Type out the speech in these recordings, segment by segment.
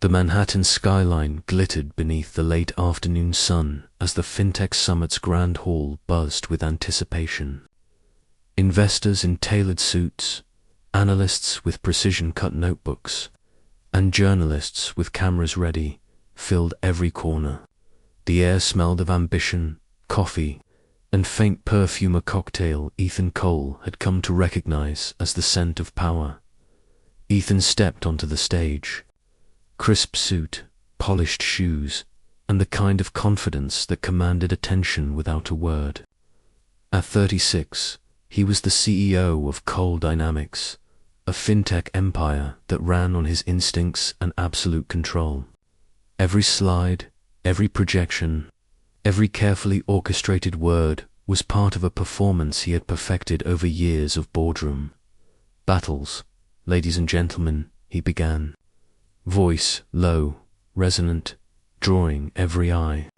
The Manhattan skyline glittered beneath the late afternoon sun as the FinTech Summit's grand hall buzzed with anticipation. Investors in tailored suits, analysts with precision-cut notebooks, and journalists with cameras ready filled every corner. The air smelled of ambition, coffee, and faint perfume, a cocktail Ethan Cole had come to recognize as the scent of power. Ethan stepped onto the stage. Crisp suit, polished shoes, and the kind of confidence that commanded attention without a word. At 36, he was the CEO of Cole Dynamics, a fintech empire that ran on his instincts and absolute control. Every slide, every projection, every carefully orchestrated word was part of a performance he had perfected over years of boardroom battles. "Ladies and gentlemen," he began, voice low, resonant, drawing every eye.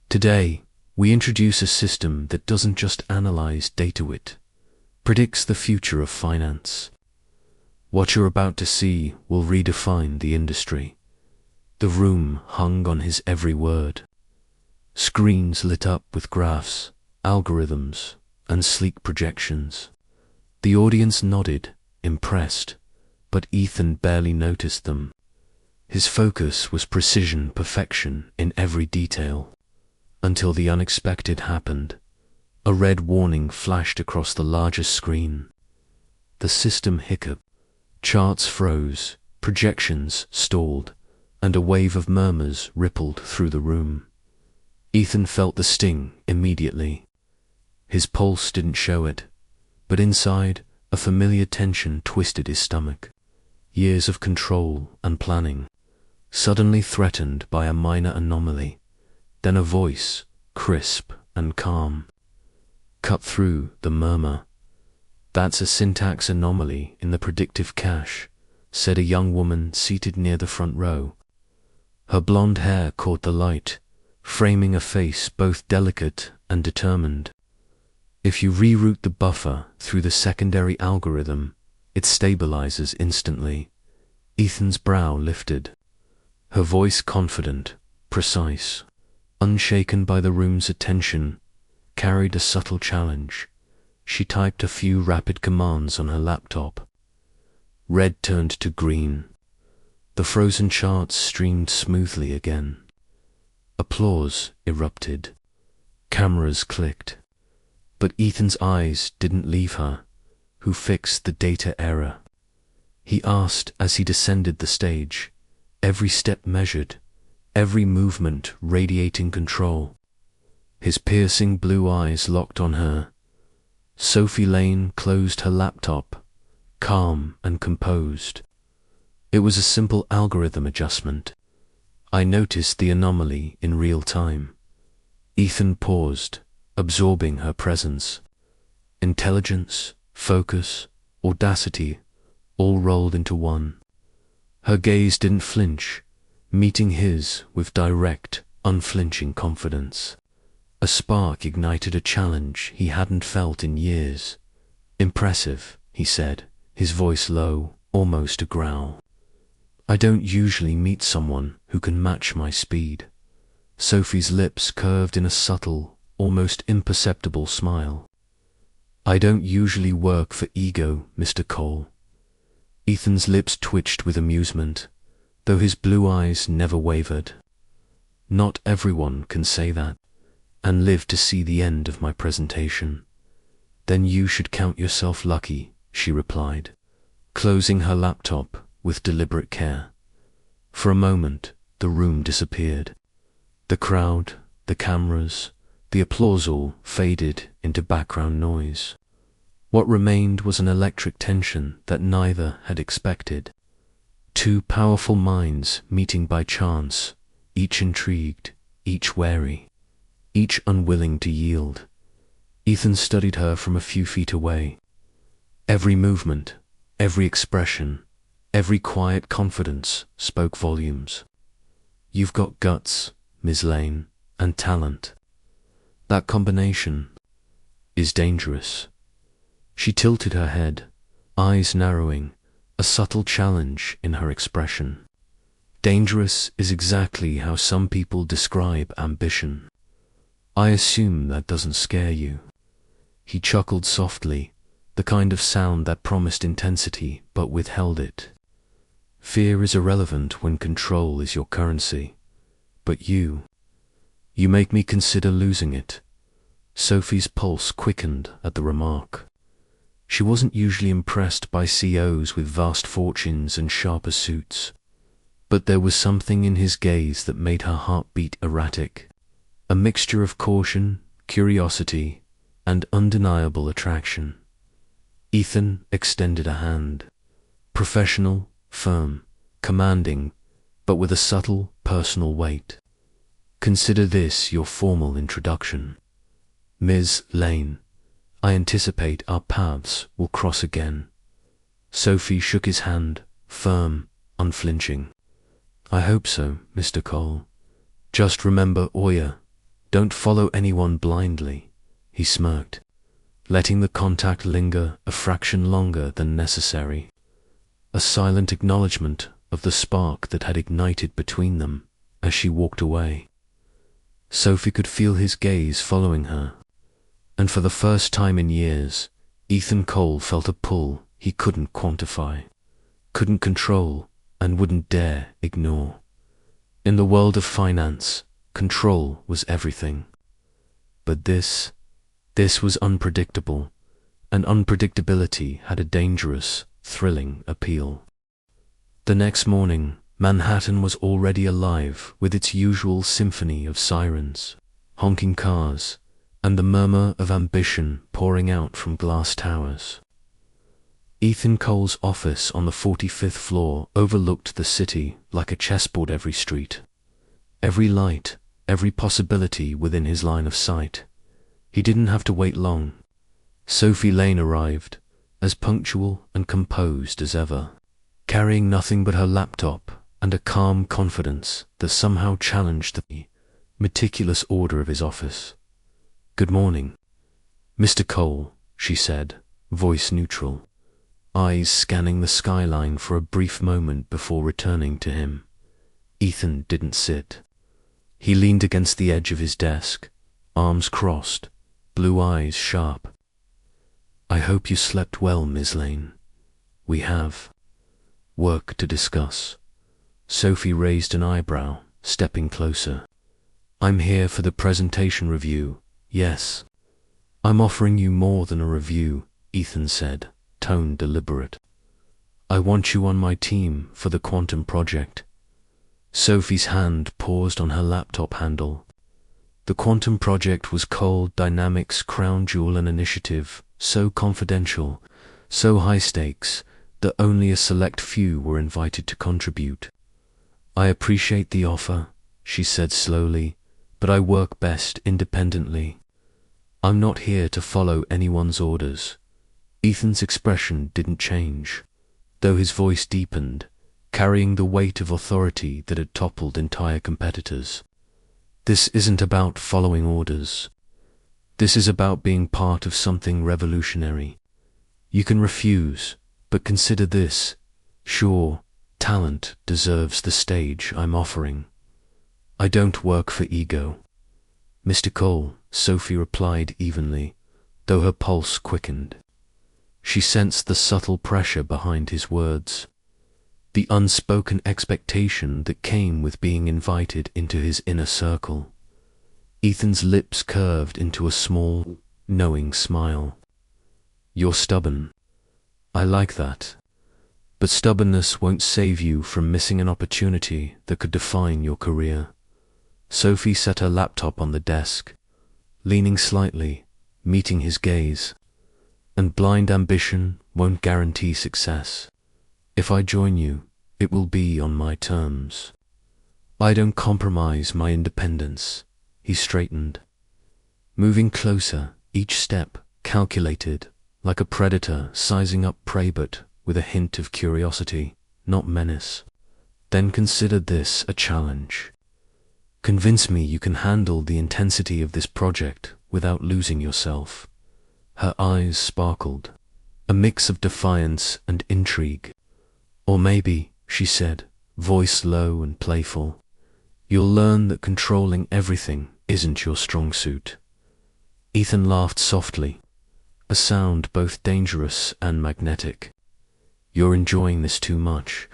"Today, we introduce a system that doesn't just analyze data, it predicts the future of finance. What you're about to see will redefine the industry." The room hung on his every word. Screens lit up with graphs, algorithms, and sleek projections. The audience nodded, impressed, but Ethan barely noticed them. His focus was precision, perfection in every detail. Until the unexpected happened. A red warning flashed across the largest screen. The system hiccuped. Charts froze, projections stalled, and a wave of murmurs rippled through the room. Ethan felt the sting immediately. His pulse didn't show it, but inside, a familiar tension twisted his stomach. Years of control and planning, suddenly threatened by a minor anomaly. Then a voice, crisp and calm, cut through the murmur. "That's a syntax anomaly in the predictive cache," said a young woman seated near the front row. Her blonde hair caught the light, framing a face both delicate and determined. "If you reroute the buffer through the secondary algorithm, it stabilizes instantly." Ethan's brow lifted. Her voice confident, precise, unshaken by the room's attention, carried a subtle challenge. She typed a few rapid commands on her laptop. Red turned to green. The frozen charts streamed smoothly again. Applause erupted. Cameras clicked. But Ethan's eyes didn't leave her. Who fixed the data error? He asked as he descended the stage, every step measured, every movement radiating control. His piercing blue eyes locked on her. Sophie Lane closed her laptop, calm and composed. "It was a simple algorithm adjustment. I noticed the anomaly in real time." Ethan paused, absorbing her presence. Intelligence, focus, audacity, all rolled into one. Her gaze didn't flinch, meeting his with direct, unflinching confidence. A spark ignited a challenge he hadn't felt in years. "Impressive," he said, his voice low, almost a growl. "I don't usually meet someone who can match my speed." Sophie's lips curved in a subtle, almost imperceptible smile. "I don't usually work for ego, Mr. Cole." Ethan's lips twitched with amusement, though his blue eyes never wavered. "Not everyone can say that, and live to see the end of my presentation." "Then you should count yourself lucky," she replied, closing her laptop with deliberate care. For a moment, the room disappeared. The crowd, the cameras, the applause all faded into background noise. What remained was an electric tension that neither had expected. Two powerful minds meeting by chance, each intrigued, each wary, each unwilling to yield. Ethan studied her from a few feet away. Every movement, every expression, every quiet confidence spoke volumes. "You've got guts, Ms. Lane, and talent. That combination is dangerous." She tilted her head, eyes narrowing, a subtle challenge in her expression. Dangerous is exactly how some people describe ambition. I assume that doesn't scare you. He chuckled softly, the kind of sound that promised intensity but withheld it. Fear is irrelevant when control is your currency. But you make me consider losing it. Sophie's pulse quickened at the remark. She wasn't usually impressed by CEOs with vast fortunes and sharper suits. But there was something in his gaze that made her heart beat erratic. A mixture of caution, curiosity, and undeniable attraction. Ethan extended a hand. Professional, firm, commanding, but with a subtle, personal weight. Consider this your formal introduction. Ms. Lane, I anticipate our paths will cross again. Sophie shook his hand, firm, unflinching. I hope so, Mr. Cole. Just remember Oya. Don't follow anyone blindly, he smirked, letting the contact linger a fraction longer than necessary. A silent acknowledgement of the spark that had ignited between them as she walked away. Sophie could feel his gaze following her, and for the first time in years, Ethan Cole felt a pull he couldn't quantify, couldn't control, and wouldn't dare ignore. In the world of finance, control was everything. But this was unpredictable, and unpredictability had a dangerous, thrilling appeal. The next morning, Manhattan was already alive with its usual symphony of sirens, honking cars, and the murmur of ambition pouring out from glass towers. Ethan Cole's office on the 45th floor overlooked the city like a chessboard every street. Every light, every possibility within his line of sight. He didn't have to wait long. Sophie Lane arrived, as punctual and composed as ever, carrying nothing but her laptop and a calm confidence that somehow challenged the meticulous order of his office. Good morning, Mr. Cole, she said, voice neutral, eyes scanning the skyline for a brief moment before returning to him. Ethan didn't sit. He leaned against the edge of his desk, arms crossed, blue eyes sharp. I hope you slept well, Ms. Lane. We have work to discuss. Sophie raised an eyebrow, stepping closer. I'm here for the presentation review, yes. I'm offering you more than a review, Ethan said, tone deliberate. I want you on my team for the quantum project. Sophie's hand paused on her laptop handle. The quantum project was Cole Dynamics' crown jewel, an initiative so confidential, so high stakes, that only a select few were invited to contribute. I appreciate the offer, she said slowly, but I work best independently. I'm not here to follow anyone's orders. Ethan's expression didn't change, though his voice deepened, carrying the weight of authority that had toppled entire competitors. This isn't about following orders. This is about being part of something revolutionary. You can refuse, but consider this. Sure, talent deserves the stage I'm offering. I don't work for ego. Mr. Cole, Sophie replied evenly, though her pulse quickened. She sensed the subtle pressure behind his words, the unspoken expectation that came with being invited into his inner circle. Ethan's lips curved into a small, knowing smile. You're stubborn. I like that. But stubbornness won't save you from missing an opportunity that could define your career. Sophie set her laptop on the desk, leaning slightly, meeting his gaze. And blind ambition won't guarantee success. If I join you, it will be on my terms. I don't compromise my independence. He straightened, moving closer, each step calculated, like a predator sizing up prey, but with a hint of curiosity, not menace. Then consider this a challenge. Convince me you can handle the intensity of this project without losing yourself. Her eyes sparkled, a mix of defiance and intrigue. Or maybe, she said, voice low and playful. You'll learn that controlling everything isn't your strong suit. Ethan laughed softly, a sound both dangerous and magnetic. You're enjoying this too much.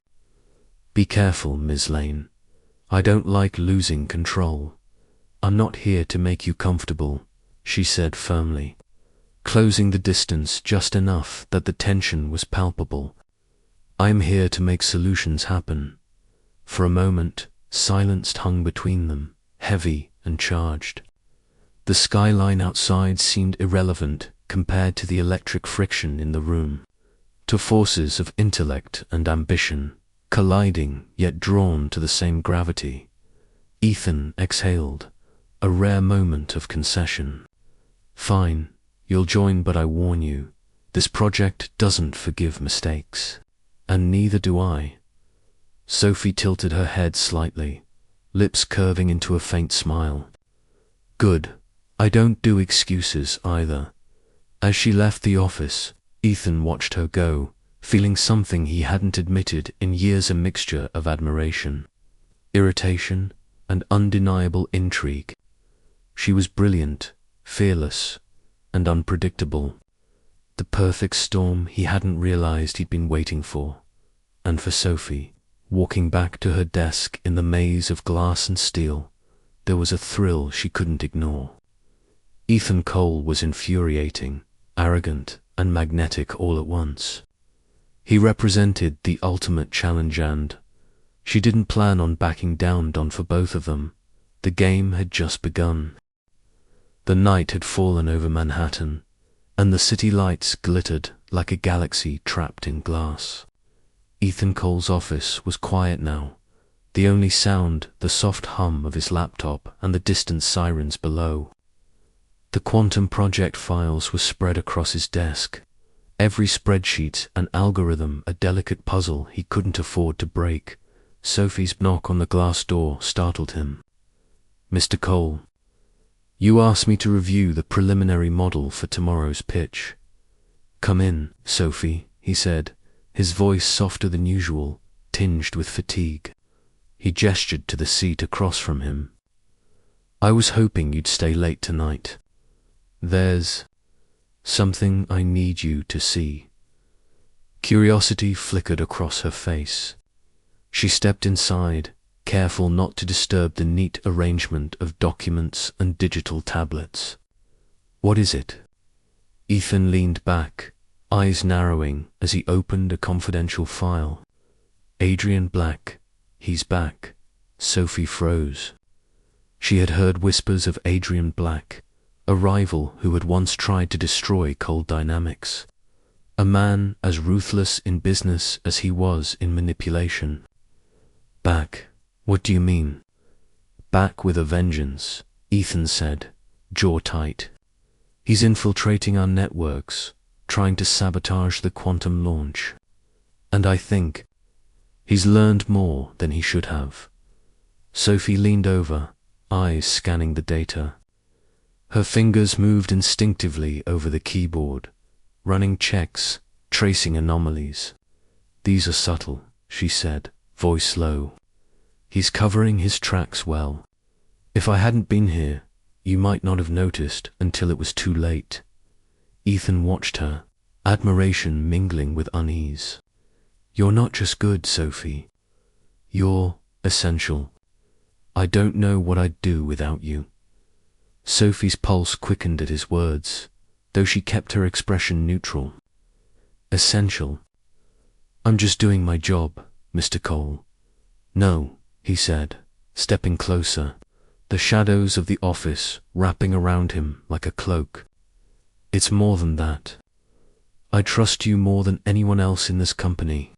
Be careful, Ms. Lane. I don't like losing control. I'm not here to make you comfortable, she said firmly, closing the distance just enough that the tension was palpable. I'm here to make solutions happen. For a moment, silence hung between them, heavy and charged. The skyline outside seemed irrelevant compared to the electric friction in the room, to forces of intellect and ambition, colliding yet drawn to the same gravity. Ethan exhaled, a rare moment of concession. Fine, you'll join, but I warn you, this project doesn't forgive mistakes. And neither do I. Sophie tilted her head slightly, lips curving into a faint smile. Good. I don't do excuses either. As she left the office, Ethan watched her go, feeling something he hadn't admitted in years, a mixture of admiration, irritation, and undeniable intrigue. She was brilliant, fearless, and unpredictable. The perfect storm he hadn't realized he'd been waiting for. And for Sophie, walking back to her desk in the maze of glass and steel, there was a thrill she couldn't ignore. Ethan Cole was infuriating, arrogant, and magnetic all at once. He represented the ultimate challenge, and she didn't plan on backing down for both of them. The game had just begun. The night had fallen over Manhattan, and the city lights glittered like a galaxy trapped in glass. Ethan Cole's office was quiet now, the only sound the soft hum of his laptop and the distant sirens below. The quantum project files were spread across his desk, every spreadsheet an algorithm, a delicate puzzle he couldn't afford to break. Sophie's knock on the glass door startled him. Mr. Cole, you asked me to review the preliminary model for tomorrow's pitch. Come in, Sophie, he said, his voice softer than usual, tinged with fatigue. He gestured to the seat across from him. I was hoping you'd stay late tonight. There's something I need you to see. Curiosity flickered across her face. She stepped inside, careful not to disturb the neat arrangement of documents and digital tablets. What is it? Ethan leaned back, eyes narrowing as he opened a confidential file. Adrian Black, he's back. Sophie froze. She had heard whispers of Adrian Black, a rival who had once tried to destroy Cole Dynamics. A man as ruthless in business as he was in manipulation. Back? What do you mean? Back with a vengeance, Ethan said, jaw tight. He's infiltrating our networks, trying to sabotage the quantum launch. And I think he's learned more than he should have. Sophie leaned over, eyes scanning the data. Her fingers moved instinctively over the keyboard, running checks, tracing anomalies. These are subtle, she said, voice low. He's covering his tracks well. If I hadn't been here, you might not have noticed until it was too late. Ethan watched her, admiration mingling with unease. You're not just good, Sophie. You're essential. I don't know what I'd do without you. Sophie's pulse quickened at his words, though she kept her expression neutral. Essential. I'm just doing my job, Mr. Cole. No, he said, stepping closer, the shadows of the office wrapping around him like a cloak. It's more than that. I trust you more than anyone else in this company,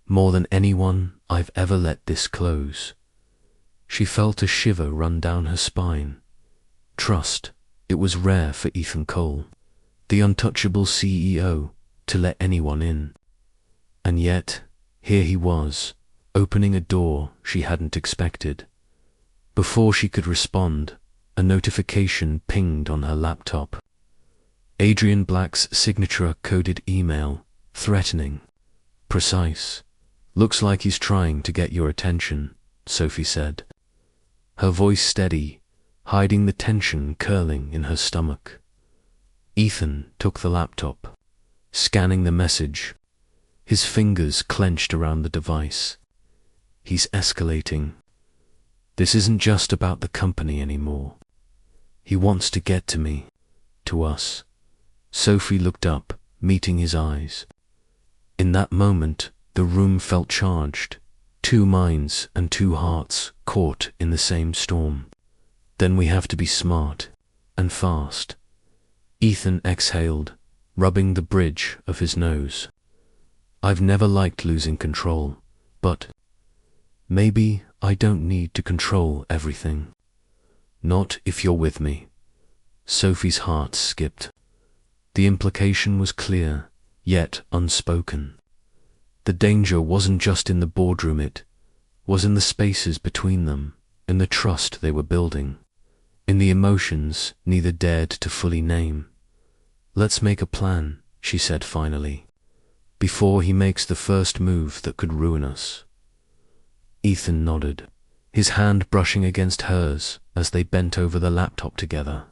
more than anyone I've ever let disclose. She felt a shiver run down her spine. Trust, it was rare for Ethan Cole, the untouchable CEO, to let anyone in. And yet, here he was, opening a door she hadn't expected. Before she could respond, a notification pinged on her laptop. Adrian Black's signature-coded email, threatening, precise, Looks like he's trying to get your attention, Sophie said, her voice steady, hiding the tension curling in her stomach. Ethan took the laptop, scanning the message, his fingers clenched around the device. He's escalating. This isn't just about the company anymore. He wants to get to me, to us. Sophie looked up, meeting his eyes. In that moment, the room felt charged, 2 minds and 2 hearts caught in the same storm. Then we have to be smart and fast. Ethan exhaled, rubbing the bridge of his nose. I've never liked losing control, but maybe I don't need to control everything. Not if you're with me. Sophie's heart skipped. The implication was clear, yet unspoken. The danger wasn't just in the boardroom, it was in the spaces between them, in the trust they were building, in the emotions neither dared to fully name. Let's make a plan, she said finally, before he makes the first move that could ruin us. Ethan nodded, his hand brushing against hers as they bent over the laptop together.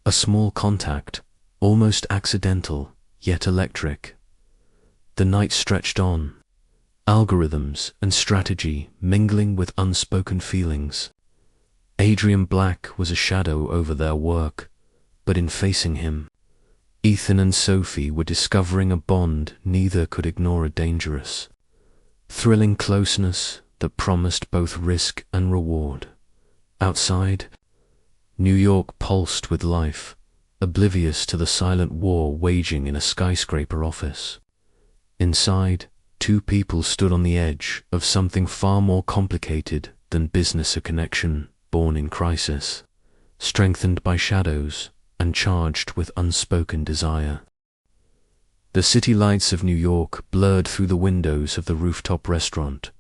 A small contact, almost accidental, yet electric. The night stretched on, algorithms and strategy mingling with unspoken feelings. Adrian Black was a shadow over their work, but in facing him, Ethan and Sophie were discovering a bond neither could ignore, a dangerous, thrilling closeness that promised both risk and reward. Outside, New York pulsed with life, oblivious to the silent war waging in a skyscraper office. Inside, 2 people stood on the edge of something far more complicated than business, a connection born in crisis, strengthened by shadows and charged with unspoken desire. The city lights of New York blurred through the windows of the rooftop restaurant,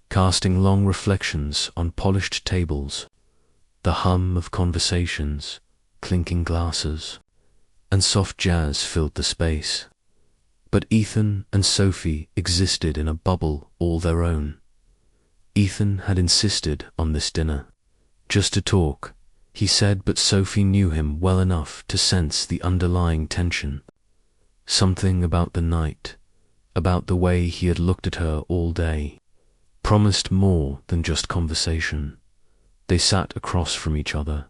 casting long reflections on polished tables, the hum of conversations, clinking glasses, and soft jazz filled the space. But Ethan and Sophie existed in a bubble all their own. Ethan had insisted on this dinner, just to talk, he said, but Sophie knew him well enough to sense the underlying tension. Something about the night, about the way he had looked at her all day, promised more than just conversation. They sat across from each other,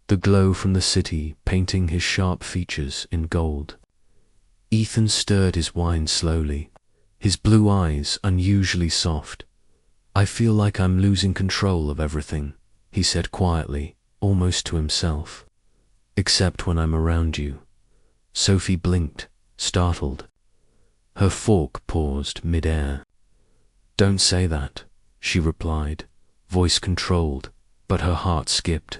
the glow from the city painting his sharp features in gold. Ethan stirred his wine slowly, his blue eyes unusually soft. I feel like I'm losing control of everything, he said quietly, almost to himself. Except when I'm around you. Sophie blinked, startled. Her fork paused mid-air. Don't say that, she replied, voice controlled, but her heart skipped.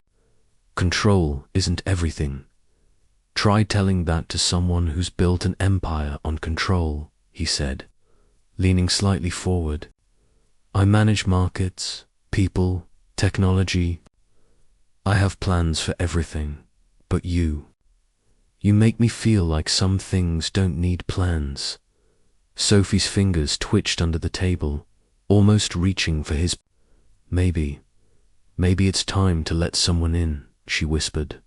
Control isn't everything. Try telling that to someone who's built an empire on control, he said, leaning slightly forward. I manage markets, people, technology. I have plans for everything, but you make me feel like some things don't need plans. Sophie's fingers twitched under the table, almost reaching for his. Maybe it's time to let someone in, she whispered.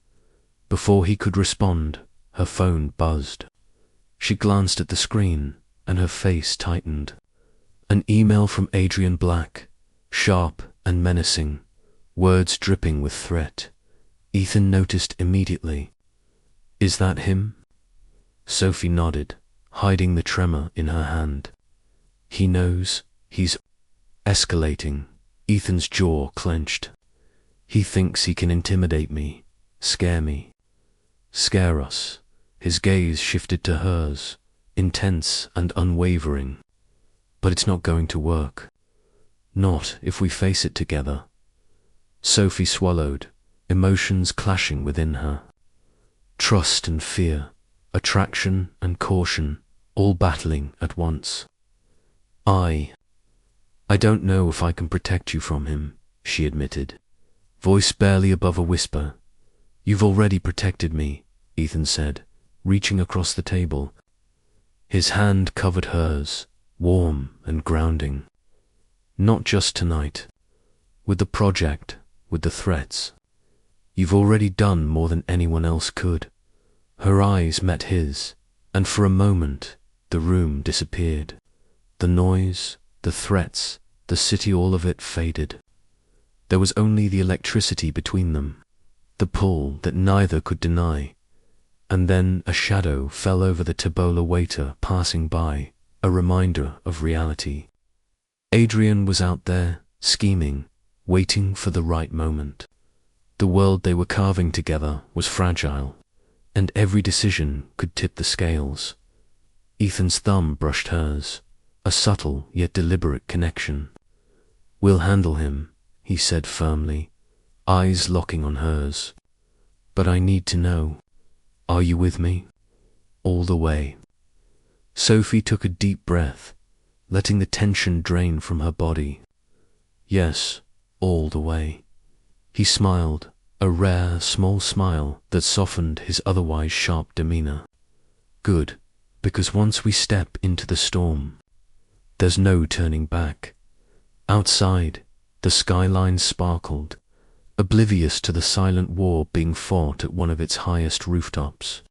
Before he could respond, her phone buzzed. She glanced at the screen, and her face tightened. An email from Adrian Black, sharp and menacing, words dripping with threat. Ethan noticed immediately. Is that him? Sophie nodded, hiding the tremor in her hand. He knows, he's escalating. Ethan's jaw clenched. He thinks he can intimidate me, scare me. Scare us. His gaze shifted to hers, intense and unwavering. But it's not going to work. Not if we face it together. Sophie swallowed, emotions clashing within her. Trust and fear, attraction and caution, all battling at once. I don't know if I can protect you from him, she admitted, voice barely above a whisper. You've already protected me, Ethan said, reaching across the table. His hand covered hers, warm and grounding. Not just tonight. With the project, with the threats. You've already done more than anyone else could. Her eyes met his, and for a moment, the room disappeared. The noise, the threats, the city, all of it faded. There was only the electricity between them, the pull that neither could deny. And then a shadow fell over the Tabbola waiter passing by, a reminder of reality. Adrian was out there, scheming, waiting for the right moment. The world they were carving together was fragile, and every decision could tip the scales. Ethan's thumb brushed hers, a subtle yet deliberate connection. "We'll handle him," he said firmly, eyes locking on hers. "But I need to know, are you with me? All the way?" Sophie took a deep breath, letting the tension drain from her body. "Yes, all the way." He smiled, a rare, small smile that softened his otherwise sharp demeanor. "Good, because once we step into the storm, there's no turning back." Outside, the skyline sparkled, oblivious to the silent war being fought at one of its highest rooftops.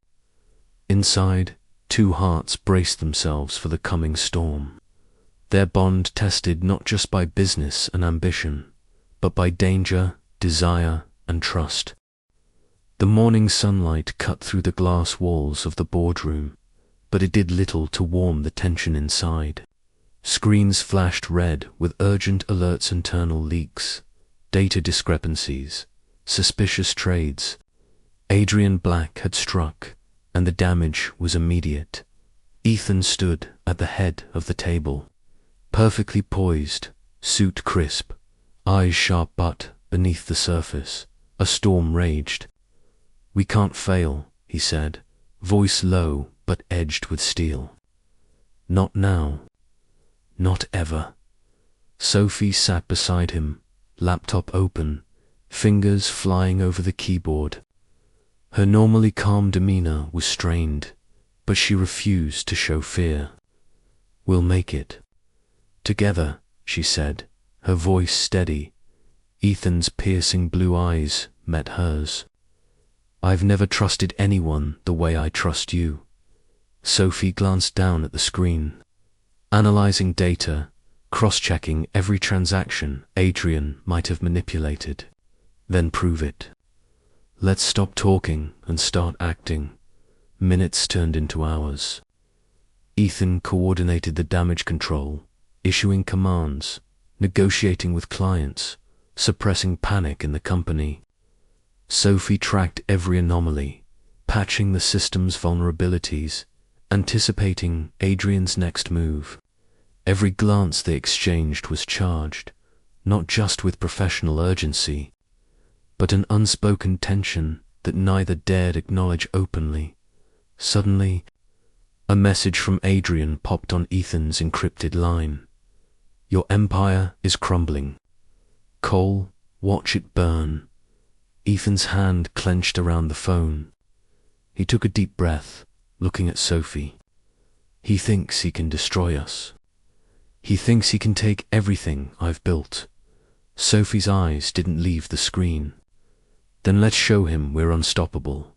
Inside, two hearts braced themselves for the coming storm, their bond tested not just by business and ambition, but by danger, desire, and trust. The morning sunlight cut through the glass walls of the boardroom, but it did little to warm the tension inside. Screens flashed red with urgent alerts, internal leaks, data discrepancies, suspicious trades. Adrian Black had struck, and the damage was immediate. Ethan stood at the head of the table, perfectly poised, suit crisp, eyes sharp, but beneath the surface, a storm raged. "We can't fail," he said, voice low but edged with steel. "Not now. Not ever." Sophie sat beside him, laptop open, fingers flying over the keyboard. Her normally calm demeanor was strained, but she refused to show fear. "We'll make it. Together," she said, her voice steady. Ethan's piercing blue eyes met hers. "I've never trusted anyone the way I trust you." Sophie glanced down at the screen, analyzing data, cross-checking every transaction Adrian might have manipulated. "Then prove it. Let's stop talking and start acting." Minutes turned into hours. Ethan coordinated the damage control, issuing commands, negotiating with clients, suppressing panic in the company. Sophie tracked every anomaly, patching the system's vulnerabilities, anticipating Adrian's next move. Every glance they exchanged was charged, not just with professional urgency, but an unspoken tension that neither dared acknowledge openly. Suddenly, a message from Adrian popped on Ethan's encrypted line. "Your empire is crumbling. Cole, watch it burn." Ethan's hand clenched around the phone. He took a deep breath, looking at Sophie. "He thinks he can destroy us. He thinks he can take everything I've built." Sophie's eyes didn't leave the screen. "Then let's show him we're unstoppable."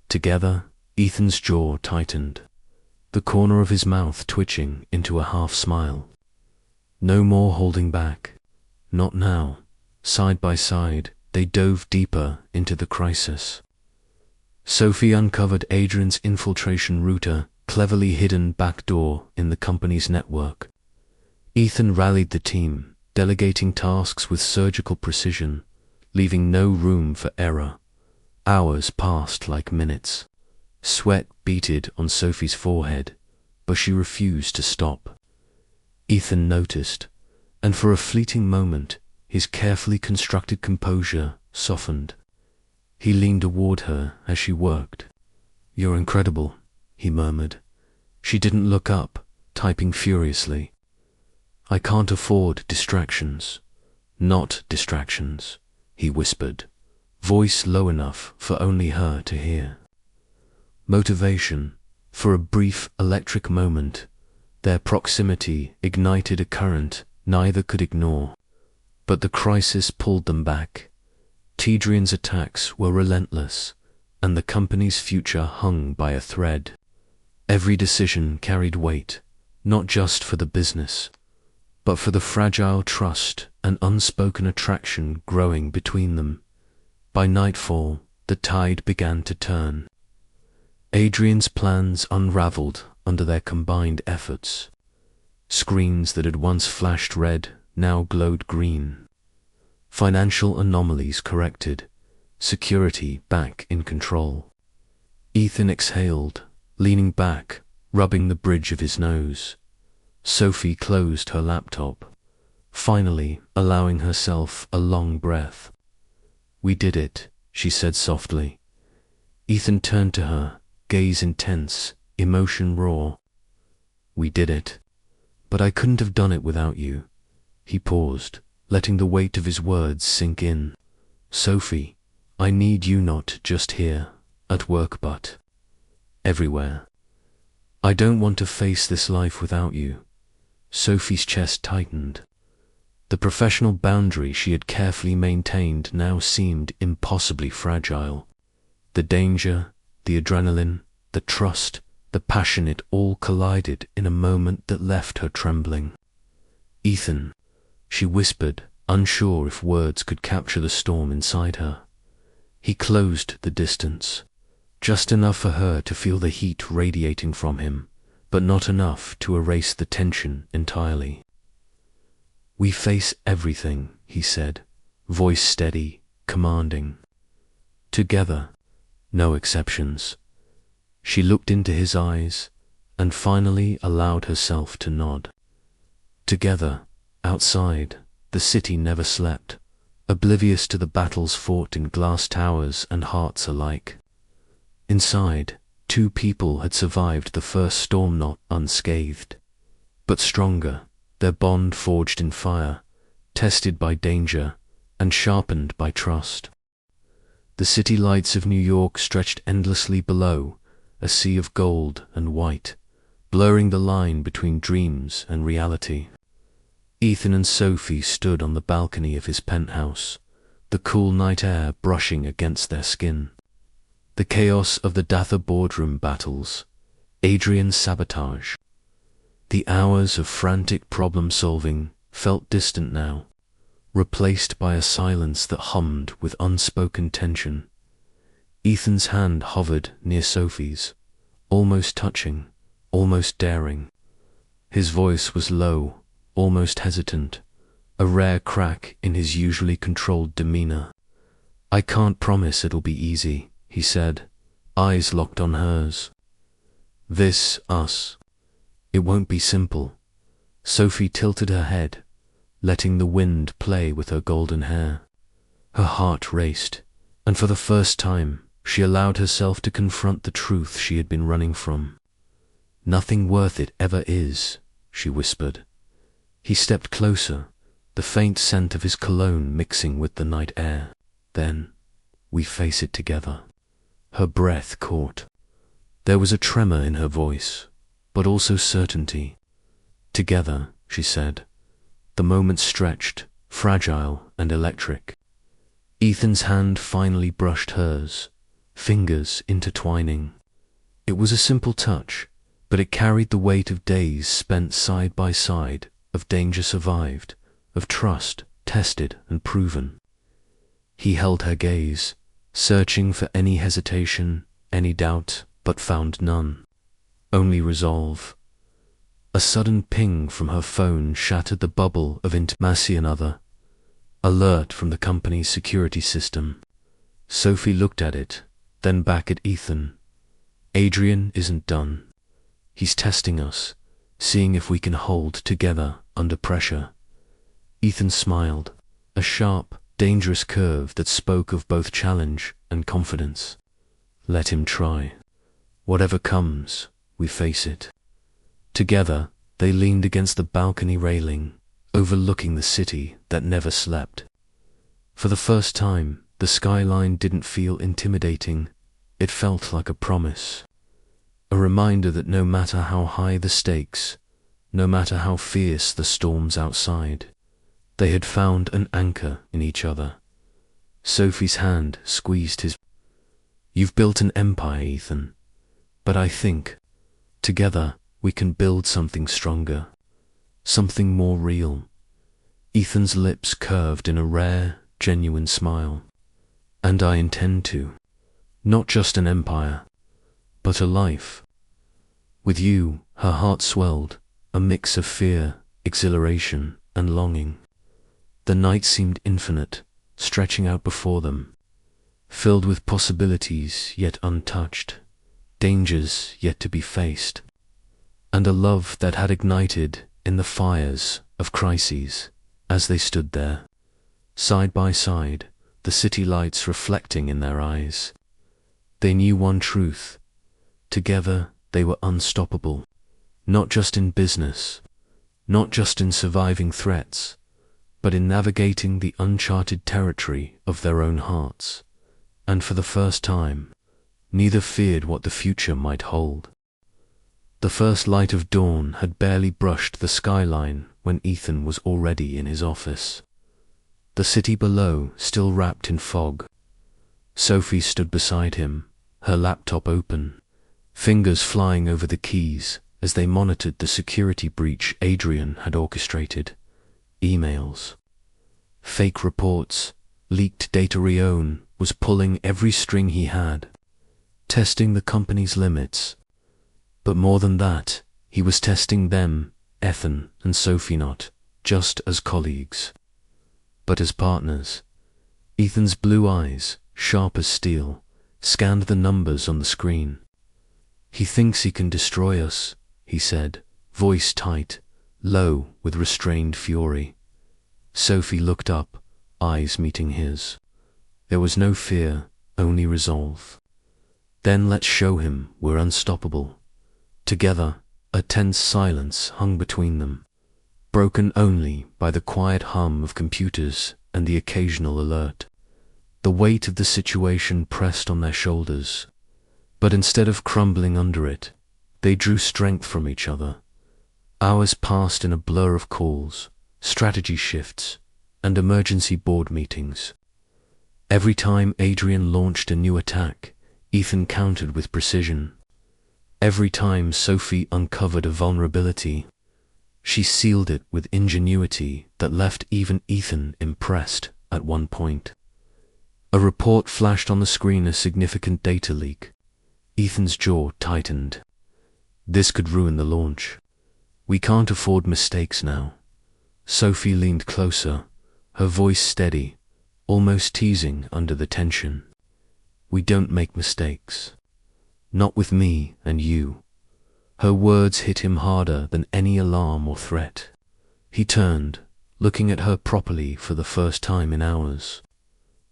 Together, Ethan's jaw tightened, the corner of his mouth twitching into a half smile. No more holding back. Not now. Side by side, they dove deeper into the crisis. Sophie uncovered Adrian's infiltration router, cleverly hidden backdoor in the company's network. Ethan rallied the team, delegating tasks with surgical precision, leaving no room for error. Hours passed like minutes. Sweat beaded on Sophie's forehead, but she refused to stop. Ethan noticed, and for a fleeting moment, his carefully constructed composure softened. He leaned toward her as she worked. "You're incredible," he murmured. She didn't look up, typing furiously. "I can't afford distractions." "Not distractions," he whispered, voice low enough for only her to hear. Motivation. For a brief electric moment, their proximity ignited a current neither could ignore. But the crisis pulled them back. Tidrian's attacks were relentless, and the company's future hung by a thread. Every decision carried weight, not just for the business, but for the fragile trust and unspoken attraction growing between them. By nightfall, the tide began to turn. Adrian's plans unraveled under their combined efforts. Screens that had once flashed red now glowed green. Financial anomalies corrected, security back in control. Ethan exhaled, leaning back, rubbing the bridge of his nose. Sophie closed her laptop, finally allowing herself a long breath. "We did it," she said softly. Ethan turned to her, gaze intense, emotion raw. "We did it. But I couldn't have done it without you." He paused, letting the weight of his words sink in. "Sophie, I need you not just here, at work, but everywhere. I don't want to face this life without you." Sophie's chest tightened. The professional boundary she had carefully maintained now seemed impossibly fragile. The danger, the adrenaline, the trust, the passion, it all collided in a moment that left her trembling. "Ethan," she whispered, unsure if words could capture the storm inside her. He closed the distance, just enough for her to feel the heat radiating from him, but not enough to erase the tension entirely. "We face everything," he said, voice steady, commanding. "Together, no exceptions." She looked into his eyes and finally allowed herself to nod. Together, outside, the city never slept, oblivious to the battles fought in glass towers and hearts alike. Inside, two people had survived the first storm, not unscathed, but stronger, their bond forged in fire, tested by danger, and sharpened by trust. The city lights of New York stretched endlessly below, a sea of gold and white, blurring the line between dreams and reality. Ethan and Sophie stood on the balcony of his penthouse, the cool night air brushing against their skin. The chaos of the Datha boardroom battles, Adrian's sabotage, the hours of frantic problem-solving felt distant now, replaced by a silence that hummed with unspoken tension. Ethan's hand hovered near Sophie's, almost touching, almost daring. His voice was low, almost hesitant, a rare crack in his usually controlled demeanor. "I can't promise it'll be easy," he said, eyes locked on hers. Us. It won't be simple." Sophie tilted her head, letting the wind play with her golden hair. Her heart raced, and for the first time, she allowed herself to confront the truth she had been running from. "Nothing worth it ever is," she whispered. He stepped closer, the faint scent of his cologne mixing with the night air. "Then, we face it together." Her breath caught. There was a tremor in her voice, but also certainty. "Together," she said. The moment stretched, fragile and electric. Ethan's hand finally brushed hers, fingers intertwining. It was a simple touch, but it carried the weight of days spent side by side, of danger survived, of trust tested and proven. He held her gaze, searching for any hesitation, any doubt, but found none. Only resolve. A sudden ping from her phone shattered the bubble of intimacy. Another alert from the company's security system. Sophie looked at it, then back at Ethan. "Adrian isn't done. He's testing us, seeing if we can hold together under pressure." Ethan smiled, a sharp, dangerous curve that spoke of both challenge and confidence. "Let him try. Whatever comes, we face it." Together, they leaned against the balcony railing, overlooking the city that never slept. For the first time, the skyline didn't feel intimidating. It felt like a promise. A reminder that no matter how high the stakes, no matter how fierce the storms outside. They had found an anchor in each other. Sophie's hand squeezed his. You've built an empire, Ethan, but I think, together, we can build something stronger, something more real. Ethan's lips curved in a rare, genuine smile. And I intend to. Not just an empire, but a life. With you, her heart swelled, a mix of fear, exhilaration, and longing. The night seemed infinite, stretching out before them, filled with possibilities yet untouched, dangers yet to be faced, and a love that had ignited in the fires of crises as they stood there, side by side, the city lights reflecting in their eyes. They knew one truth. Together they were unstoppable, not just in business, not just in surviving threats, but in navigating the uncharted territory of their own hearts. And for the first time, neither feared what the future might hold. The first light of dawn had barely brushed the skyline when Ethan was already in his office. The city below still wrapped in fog. Sophie stood beside him, her laptop open, fingers flying over the keys as they monitored the security breach Adrian had orchestrated. Emails, fake reports, leaked data. Rion was pulling every string he had, testing the company's limits. But more than that, he was testing them, Ethan and Sophie, not just as colleagues, but as partners. Ethan's blue eyes, sharp as steel, scanned the numbers on the screen. He thinks he can destroy us, he said, voice tight, low with restrained fury. Sophie looked up, eyes meeting his. There was no fear, only resolve. Then let's show him we're unstoppable. Together, a tense silence hung between them, broken only by the quiet hum of computers and the occasional alert. The weight of the situation pressed on their shoulders, but instead of crumbling under it, they drew strength from each other. Hours passed in a blur of calls, strategy shifts, and emergency board meetings. Every time Adrian launched a new attack, Ethan countered with precision. Every time Sophie uncovered a vulnerability, she sealed it with ingenuity that left even Ethan impressed at one point. A report flashed on the screen, a significant data leak. Ethan's jaw tightened. This could ruin the launch. We can't afford mistakes now. Sophie leaned closer, her voice steady, almost teasing under the tension. We don't make mistakes. Not with me and you. Her words hit him harder than any alarm or threat. He turned, looking at her properly for the first time in hours,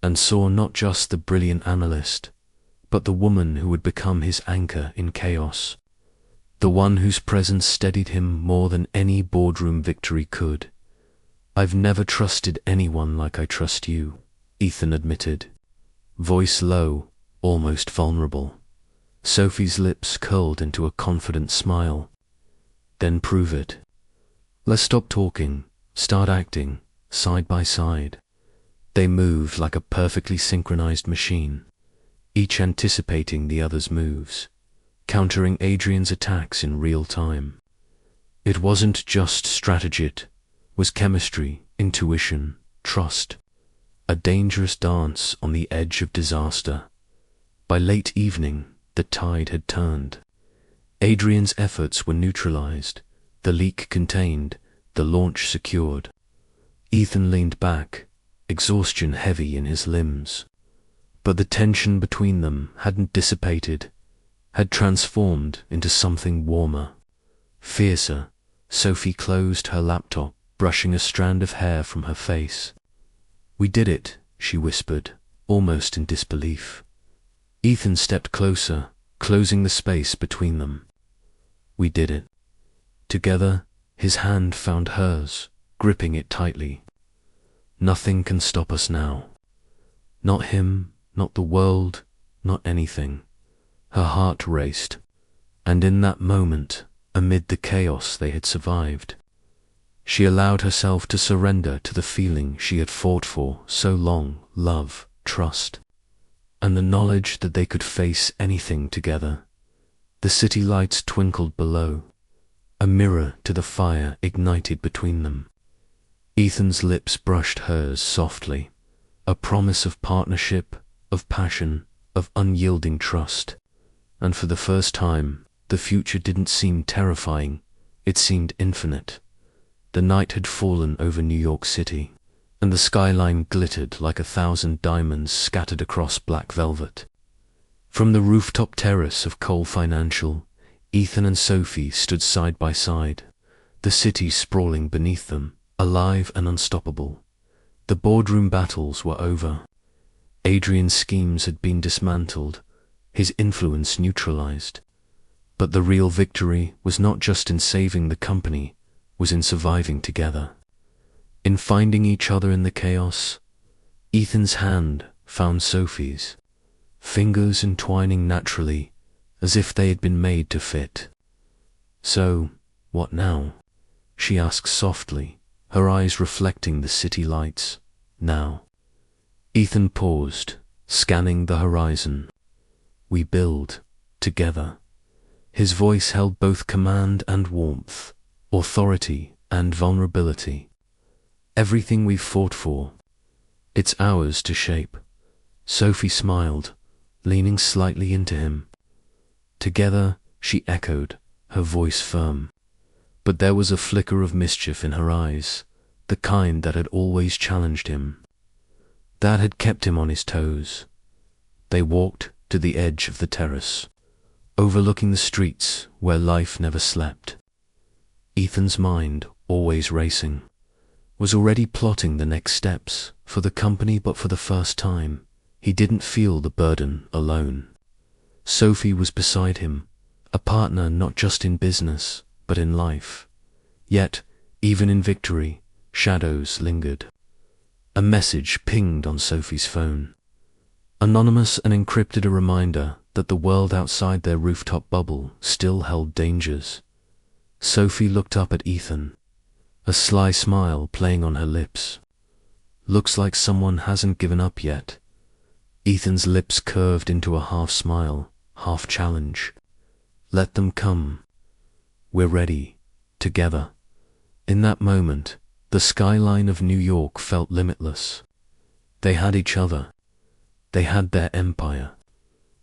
and saw not just the brilliant analyst, but the woman who would become his anchor in chaos, the one whose presence steadied him more than any boardroom victory could. I've never trusted anyone like I trust you, Ethan admitted, voice low, almost vulnerable. Sophie's lips curled into a confident smile. Then prove it. Let's stop talking, start acting, side by side. They moved like a perfectly synchronized machine, each anticipating the other's moves, countering Adrian's attacks in real time. It wasn't just strategy, it was chemistry, intuition, trust, a dangerous dance on the edge of disaster. By late evening, the tide had turned. Adrian's efforts were neutralized, the leak contained, the launch secured. Ethan leaned back, exhaustion heavy in his limbs. But the tension between them hadn't dissipated, had transformed into something warmer, fiercer. Sophie closed her laptop, brushing a strand of hair from her face. We did it, she whispered, almost in disbelief. Ethan stepped closer, closing the space between them. We did it. Together, his hand found hers, gripping it tightly. Nothing can stop us now. Not him, not the world, not anything. Her heart raced, and in that moment, amid the chaos they had survived. She allowed herself to surrender to the feeling she had fought for so long: love, trust, and the knowledge that they could face anything together. The city lights twinkled below, a mirror to the fire ignited between them. Ethan's lips brushed hers softly, a promise of partnership, of passion, of unyielding trust. And for the first time, the future didn't seem terrifying, it seemed infinite. The night had fallen over New York City, and the skyline glittered like 1,000 diamonds scattered across black velvet. From the rooftop terrace of Cole Financial, Ethan and Sophie stood side by side, the city sprawling beneath them, alive and unstoppable. The boardroom battles were over. Adrian's schemes had been dismantled, his influence neutralized. But the real victory was not just in saving the company, was in surviving together. In finding each other in the chaos. Ethan's hand found Sophie's, fingers entwining naturally, as if they had been made to fit. "So, what now?" she asked softly, her eyes reflecting the city lights. "Now?" Ethan paused, scanning the horizon. "We build, together." His voice held both command and warmth, authority and vulnerability. "Everything we've fought for, it's ours to shape." Sophie smiled, leaning slightly into him. "Together," she echoed, her voice firm. But there was a flicker of mischief in her eyes, the kind that had always challenged him, that had kept him on his toes. They walked to the edge of the terrace, overlooking the streets where life never slept. Ethan's mind, always racing, was already plotting the next steps for the company, but for the first time, he didn't feel the burden alone. Sophie was beside him, a partner not just in business, but in life. Yet, even in victory, shadows lingered. A message pinged on Sophie's phone. Anonymous and encrypted, a reminder that the world outside their rooftop bubble still held dangers. Sophie looked up at Ethan, a sly smile playing on her lips. "Looks like someone hasn't given up yet." Ethan's lips curved into a half smile, half challenge. "Let them come. We're ready, together." In that moment, the skyline of New York felt limitless. They had each other. They had their empire.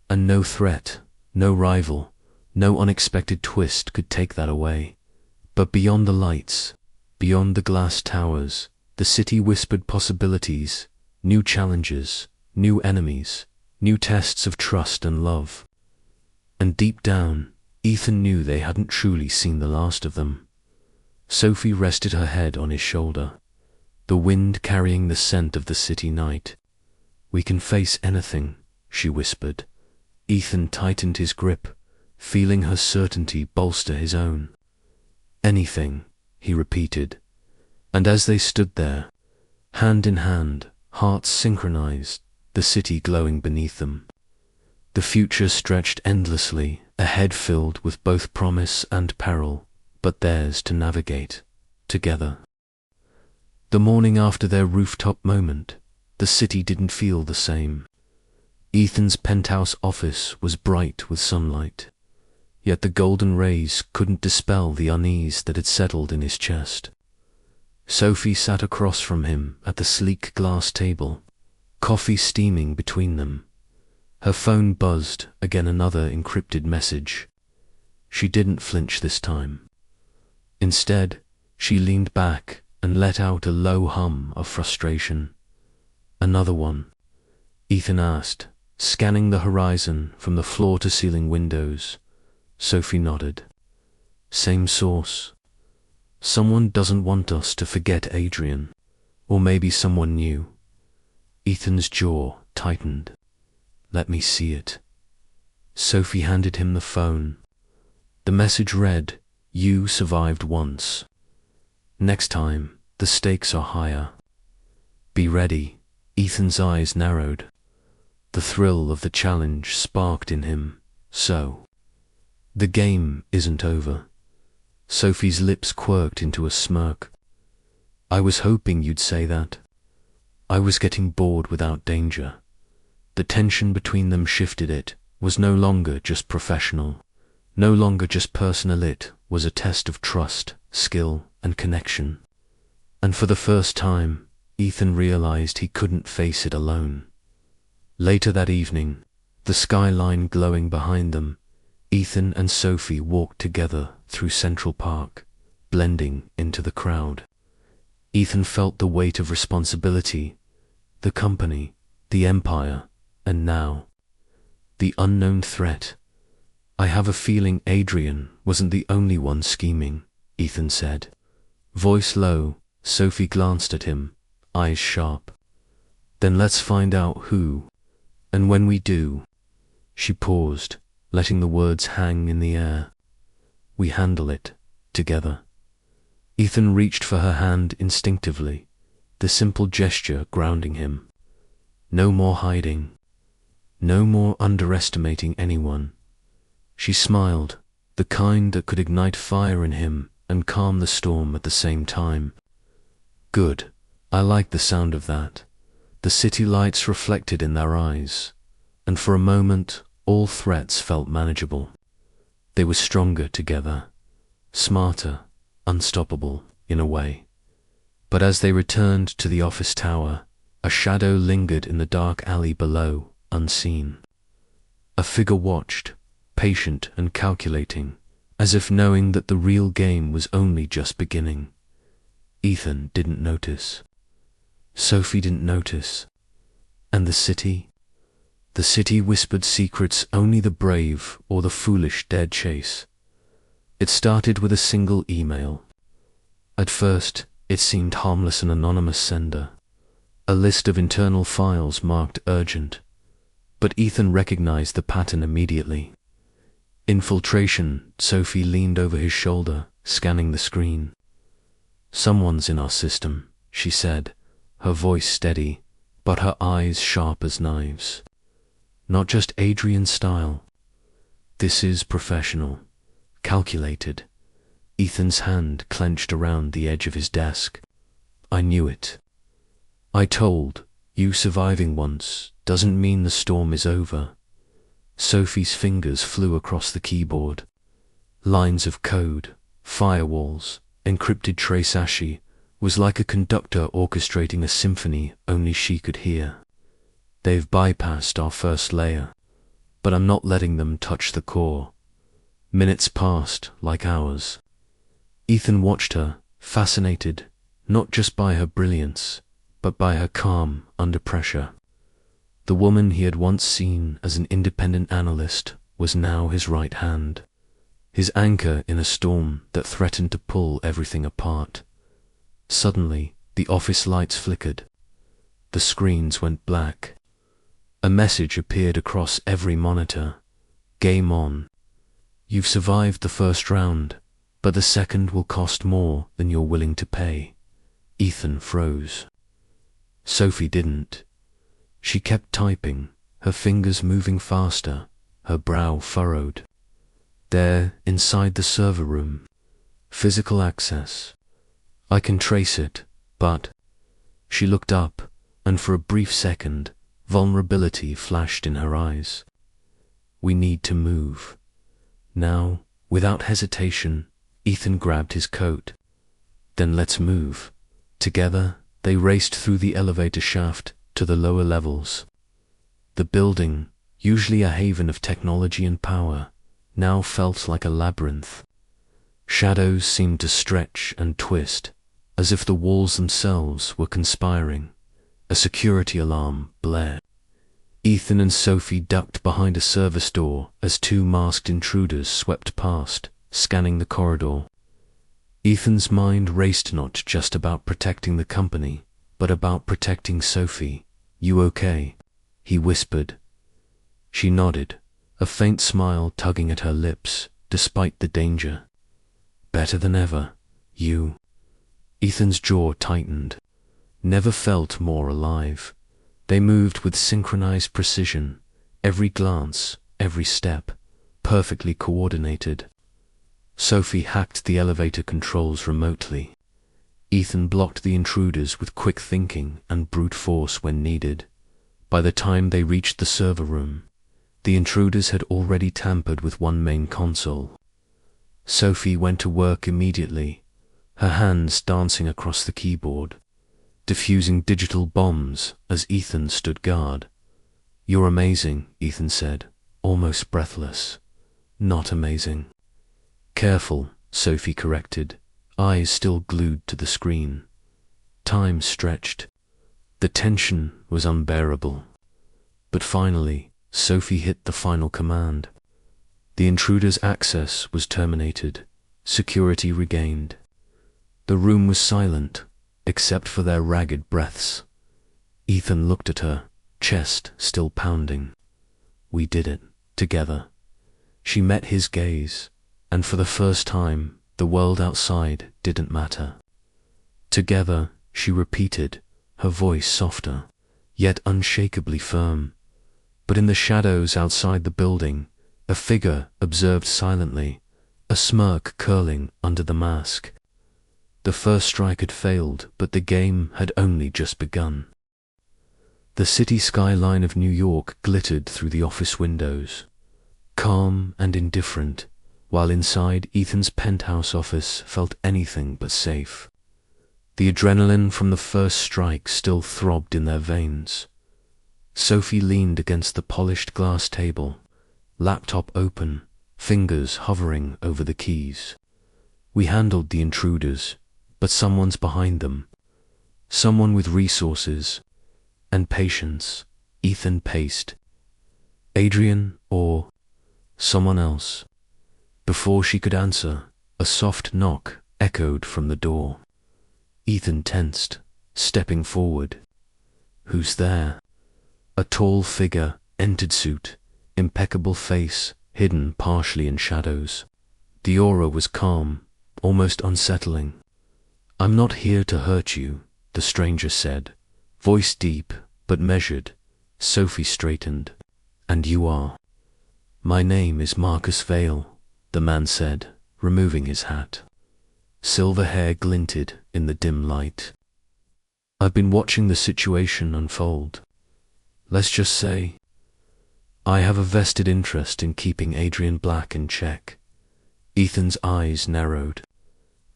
And no threat, no rival, no unexpected twist could take that away. But beyond the lights, beyond the glass towers, the city whispered possibilities, new challenges, new enemies, new tests of trust and love. And deep down, Ethan knew they hadn't truly seen the last of them. Sophie rested her head on his shoulder, the wind carrying the scent of the city night. "We can face anything," she whispered. Ethan tightened his grip, feeling her certainty bolster his own. "Anything," he repeated. And as they stood there, hand in hand, hearts synchronized, the city glowing beneath them, the future stretched endlessly, ahead filled with both promise and peril, but theirs to navigate, together. The morning after their rooftop moment, the city didn't feel the same. Ethan's penthouse office was bright with sunlight, yet the golden rays couldn't dispel the unease that had settled in his chest. Sophie sat across from him at the sleek glass table, coffee steaming between them. Her phone buzzed, again another encrypted message. She didn't flinch this time. Instead, she leaned back and let out a low hum of frustration. "Another one?" Ethan asked, scanning the horizon from the floor-to-ceiling windows. Sophie nodded. "Same source. Someone doesn't want us to forget Adrian. Or maybe someone new." Ethan's jaw tightened. "Let me see it." Sophie handed him the phone. The message read, "You survived once. Next time, the stakes are higher. Be ready." Ethan's eyes narrowed. The thrill of the challenge sparked in him. So, the game isn't over. Sophie's lips quirked into a smirk. I was hoping you'd say that. I was getting bored without danger. The tension between them shifted. It was no longer just professional, no longer just personal. It was a test of trust, skill, and connection. And for the first time, Ethan realized he couldn't face it alone. Later that evening, the skyline glowing behind them, Ethan and Sophie walked together through Central Park, blending into the crowd. Ethan felt the weight of responsibility, the company, the empire, and now, the unknown threat. I have a feeling Adrian wasn't the only one scheming, Ethan said. Voice low, Sophie glanced at him, eyes sharp. Then let's find out who, and when we do. She paused, letting the words hang in the air. We handle it, together. Ethan reached for her hand instinctively, the simple gesture grounding him. No more hiding. No more underestimating anyone. She smiled, the kind that could ignite fire in him and calm the storm at the same time. Good. I like the sound of that. The city lights reflected in their eyes, and for a moment all threats felt manageable. They were stronger together, smarter, unstoppable in a way. But as they returned to the office tower, a shadow lingered in the dark alley below, unseen. A figure watched, patient and calculating, as if knowing that the real game was only just beginning. Ethan didn't notice. Sophie didn't notice. And the city? The city whispered secrets only the brave or the foolish dared chase. It started with a single email. At first, it seemed harmless, an anonymous sender, a list of internal files marked urgent. But Ethan recognized the pattern immediately. Infiltration. Sophie leaned over his shoulder, scanning the screen. Someone's in our system, she said, her voice steady, but her eyes sharp as knives. Not just Adrian's style. This is professional, calculated. Ethan's hand clenched around the edge of his desk. I knew it. I told you surviving once doesn't mean the storm is over. Sophie's fingers flew across the keyboard. Lines of code, firewalls, encrypted trace. Ashi was like a conductor orchestrating a symphony only she could hear. They've bypassed our first layer, but I'm not letting them touch the core. Minutes passed like hours. Ethan watched her, fascinated, not just by her brilliance, but by her calm under pressure. The woman he had once seen as an independent analyst was now his right hand, his anchor in a storm that threatened to pull everything apart. Suddenly, the office lights flickered. The screens went black. A message appeared across every monitor. Game on. You've survived the first round, but the second will cost more than you're willing to pay. Ethan froze. Sophie didn't. She kept typing, her fingers moving faster, her brow furrowed. There, inside the server room. Physical access. I can trace it, but... She looked up, and for a brief second, vulnerability flashed in her eyes. We need to move. Now, without hesitation, Ethan grabbed his coat. Then let's move. Together, they raced through the elevator shaft to the lower levels. The building, usually a haven of technology and power, now felt like a labyrinth. Shadows seemed to stretch and twist, as if the walls themselves were conspiring. A security alarm blared. Ethan and Sophie ducked behind a service door as two masked intruders swept past, scanning the corridor. Ethan's mind raced not just about protecting the company, but about protecting Sophie. You okay? He whispered. She nodded, a faint smile tugging at her lips, despite the danger. Better than ever. You. Ethan's jaw tightened. Never felt more alive. They moved with synchronized precision, every glance, every step, perfectly coordinated. Sophie hacked the elevator controls remotely. Ethan blocked the intruders with quick thinking and brute force when needed. By the time they reached the server room, the intruders had already tampered with one main console. Sophie went to work immediately, her hands dancing across the keyboard, diffusing digital bombs as Ethan stood guard. "You're amazing," Ethan said, almost breathless. "Not amazing." "Careful," Sophie corrected, eyes still glued to the screen. Time stretched. The tension was unbearable. But finally, Sophie hit the final command. The intruder's access was terminated, security regained. The room was silent, except for their ragged breaths. Ethan looked at her, chest still pounding. "We did it, together." She met his gaze, and for the first time, the world outside didn't matter. "Together," she repeated, her voice softer, yet unshakably firm. But in the shadows outside the building, a figure observed silently, a smirk curling under the mask. The first strike had failed, but the game had only just begun. The city skyline of New York glittered through the office windows, calm and indifferent, while inside Ethan's penthouse office felt anything but safe. The adrenaline from the first strike still throbbed in their veins. Sophie leaned against the polished glass table, laptop open, fingers hovering over the keys. "We handled the intruders, but someone's behind them. Someone with resources and patience," Ethan paced. "Adrian or someone else?" Before she could answer, a soft knock echoed from the door. Ethan tensed, stepping forward. "Who's there?" A tall figure entered suit, impeccable face hidden partially in shadows. The aura was calm, almost unsettling. "I'm not here to hurt you," the stranger said, voice deep but measured. Sophie straightened. "And you are?" "My name is Marcus Vale," the man said, removing his hat. Silver hair glinted in the dim light. "I've been watching the situation unfold. Let's just say, I have a vested interest in keeping Adrian Black in check." Ethan's eyes narrowed.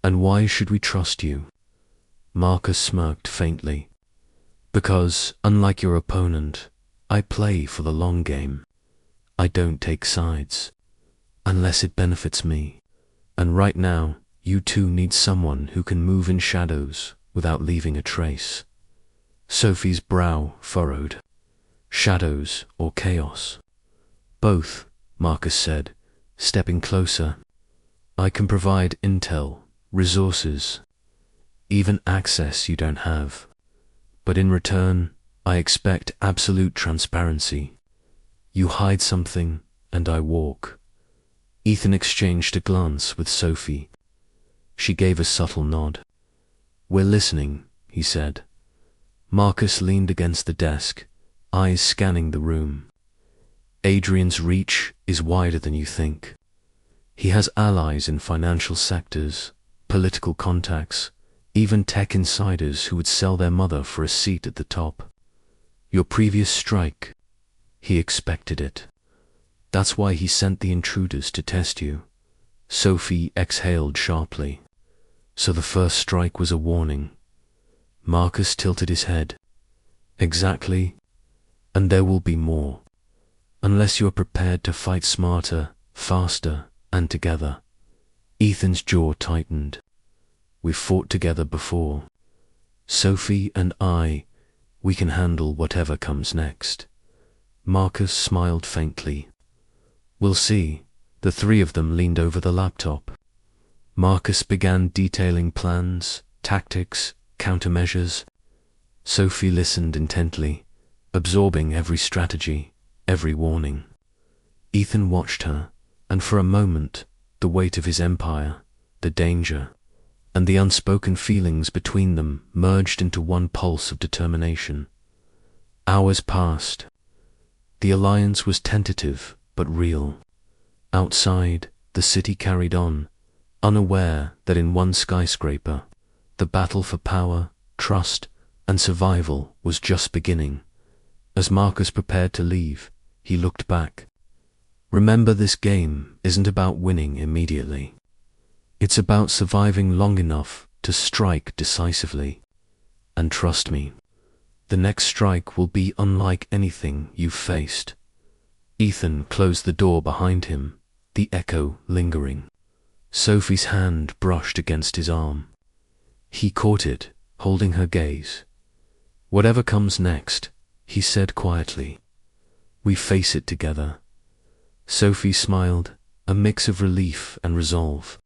"And why should we trust you?" Marcus smirked faintly. "Because, unlike your opponent, I play for the long game. I don't take sides, unless it benefits me. And right now, you two need someone who can move in shadows without leaving a trace." Sophie's brow furrowed. "Shadows or chaos?" "Both," Marcus said, stepping closer. "I can provide intel, resources, even access you don't have. But in return, I expect absolute transparency. You hide something, and I walk." Ethan exchanged a glance with Sophie. She gave a subtle nod. "We're listening," he said. Marcus leaned against the desk, eyes scanning the room. "Adrian's reach is wider than you think. He has allies in financial sectors, political contacts, even tech insiders who would sell their mother for a seat at the top. Your previous strike, he expected it. That's why he sent the intruders to test you." Sophie exhaled sharply. "So the first strike was a warning." Marcus tilted his head. "Exactly. And there will be more. Unless you are prepared to fight smarter, faster, and together." Ethan's jaw tightened. "We've fought together before. Sophie and I, we can handle whatever comes next." Marcus smiled faintly. "We'll see." The three of them leaned over the laptop. Marcus began detailing plans, tactics, countermeasures. Sophie listened intently, absorbing every strategy, every warning. Ethan watched her, and for a moment, the weight of his empire, the danger, and the unspoken feelings between them merged into one pulse of determination. Hours passed. The alliance was tentative but real. Outside, the city carried on, unaware that in one skyscraper, the battle for power, trust, and survival was just beginning. As Marcus prepared to leave, he looked back. Remember, this game isn't about winning immediately. It's about surviving long enough to strike decisively. And trust me, the next strike will be unlike anything you've faced. Ethan closed the door behind him, the echo lingering. Sophie's hand brushed against his arm. He caught it, holding her gaze. "Whatever comes next," he said quietly, "we face it together." Sophie smiled, a mix of relief and resolve.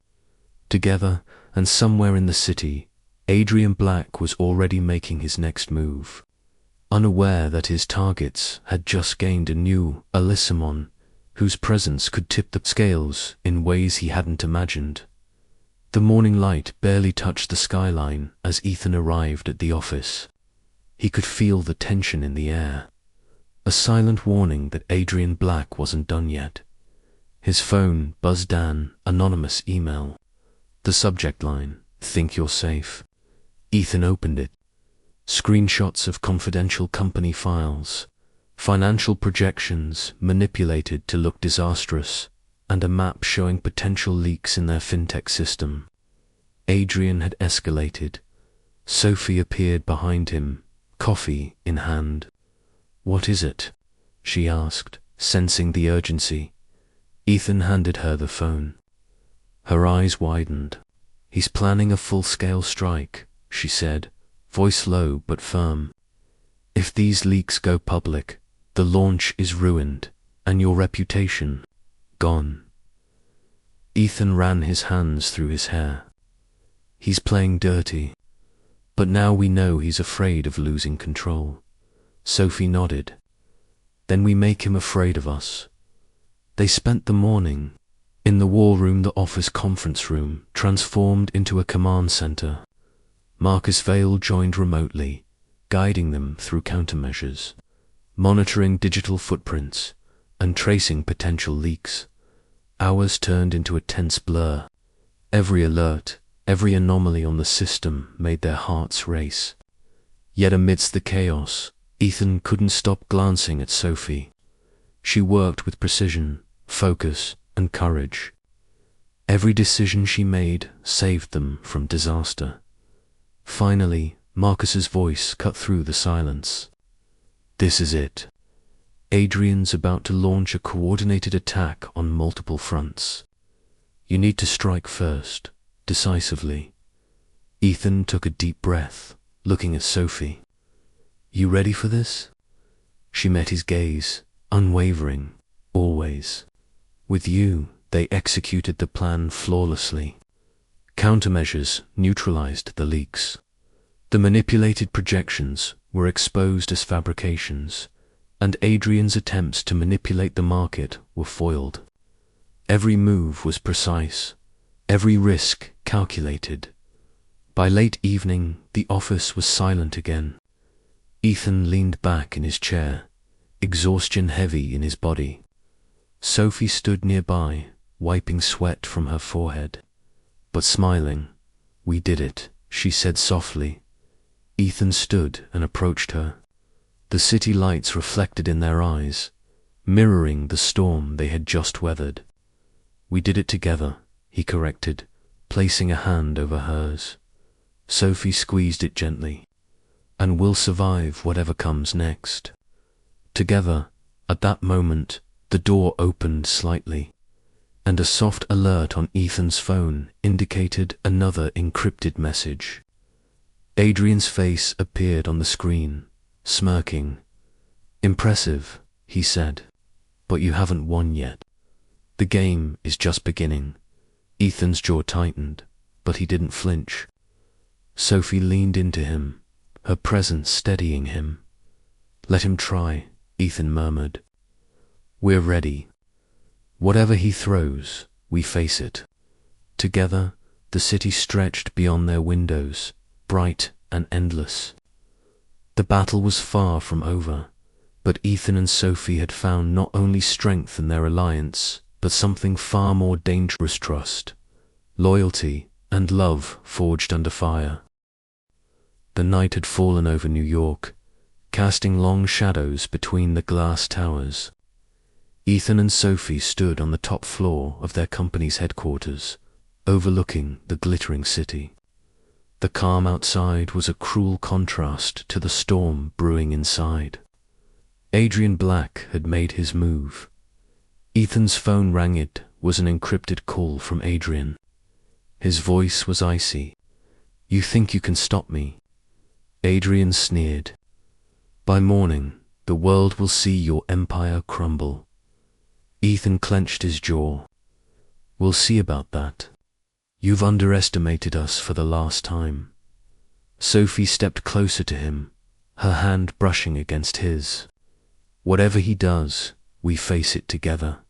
Together, and somewhere in the city, Adrian Black was already making his next move. Unaware that his targets had just gained a new Alysimon, whose presence could tip the scales in ways he hadn't imagined. The morning light barely touched the skyline as Ethan arrived at the office. He could feel the tension in the air, a silent warning that Adrian Black wasn't done yet. His phone buzzed an anonymous email. The subject line, "Think you're safe." Ethan opened it. Screenshots of confidential company files, financial projections manipulated to look disastrous, and a map showing potential leaks in their fintech system. Adrian had escalated. Sophie appeared behind him, coffee in hand. "What is it?" she asked, sensing the urgency. Ethan handed her the phone. Her eyes widened. "He's planning a full-scale strike," she said, voice low but firm. "If these leaks go public, the launch is ruined, and your reputation, gone." Ethan ran his hands through his hair. "He's playing dirty. But now we know he's afraid of losing control." Sophie nodded. "Then we make him afraid of us." They spent the morning in the war room, the office conference room, transformed into a command center. Marcus Vale joined remotely, guiding them through countermeasures, monitoring digital footprints, and tracing potential leaks. Hours turned into a tense blur. Every alert, every anomaly on the system made their hearts race. Yet amidst the chaos, Ethan couldn't stop glancing at Sophie. She worked with precision, focus, and courage. Every decision she made saved them from disaster. Finally, Marcus's voice cut through the silence. "This is it. Adrian's about to launch a coordinated attack on multiple fronts. You need to strike first, decisively." Ethan took a deep breath, looking at Sophie. "You ready for this?" She met his gaze, unwavering, always. With you, they executed the plan flawlessly. Countermeasures neutralized the leaks. The manipulated projections were exposed as fabrications, and Adrian's attempts to manipulate the market were foiled. Every move was precise, every risk calculated. By late evening, the office was silent again. Ethan leaned back in his chair, exhaustion heavy in his body. Sophie stood nearby, wiping sweat from her forehead, but smiling. "We did it," she said softly. Ethan stood and approached her. The city lights reflected in their eyes, mirroring the storm they had just weathered. "We did it together," he corrected, placing a hand over hers. Sophie squeezed it gently. "And we'll survive whatever comes next." Together, at that moment, the door opened slightly, and a soft alert on Ethan's phone indicated another encrypted message. Adrian's face appeared on the screen, smirking. "Impressive," he said, "but you haven't won yet. The game is just beginning." Ethan's jaw tightened, but he didn't flinch. Sophie leaned into him, her presence steadying him. "Let him try," Ethan murmured. "We're ready. Whatever he throws, we face it." Together, the city stretched beyond their windows, bright and endless. The battle was far from over, but Ethan and Sophie had found not only strength in their alliance, but something far more dangerous: trust. loyalty, and love forged under fire. The night had fallen over New York, casting long shadows between the glass towers. Ethan and Sophie stood on the top floor of their company's headquarters, overlooking the glittering city. The calm outside was a cruel contrast to the storm brewing inside. Adrian Black had made his move. Ethan's phone rang. It was an encrypted call from Adrian. His voice was icy. "You think you can stop me?" Adrian sneered. "By morning, the world will see your empire crumble." Ethan clenched his jaw. "We'll see about that. You've underestimated us for the last time." Sophie stepped closer to him, her hand brushing against his. "Whatever he does, we face it together."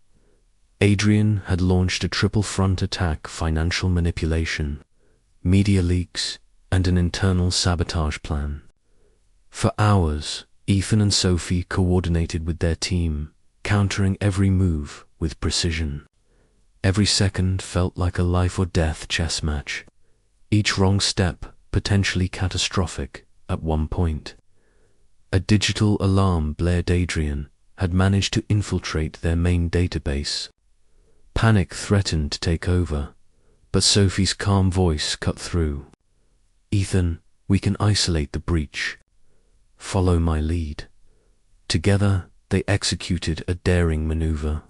Adrian had launched a triple front attack: financial manipulation, media leaks, and an internal sabotage plan. For hours, Ethan and Sophie coordinated with their team, countering every move with precision. Every second felt like a life-or-death chess match, each wrong step potentially catastrophic at one point. A digital alarm blared. Adrian had managed to infiltrate their main database. Panic threatened to take over, but Sophie's calm voice cut through. "Ethan, we can isolate the breach. Follow my lead." Together, they executed a daring maneuver.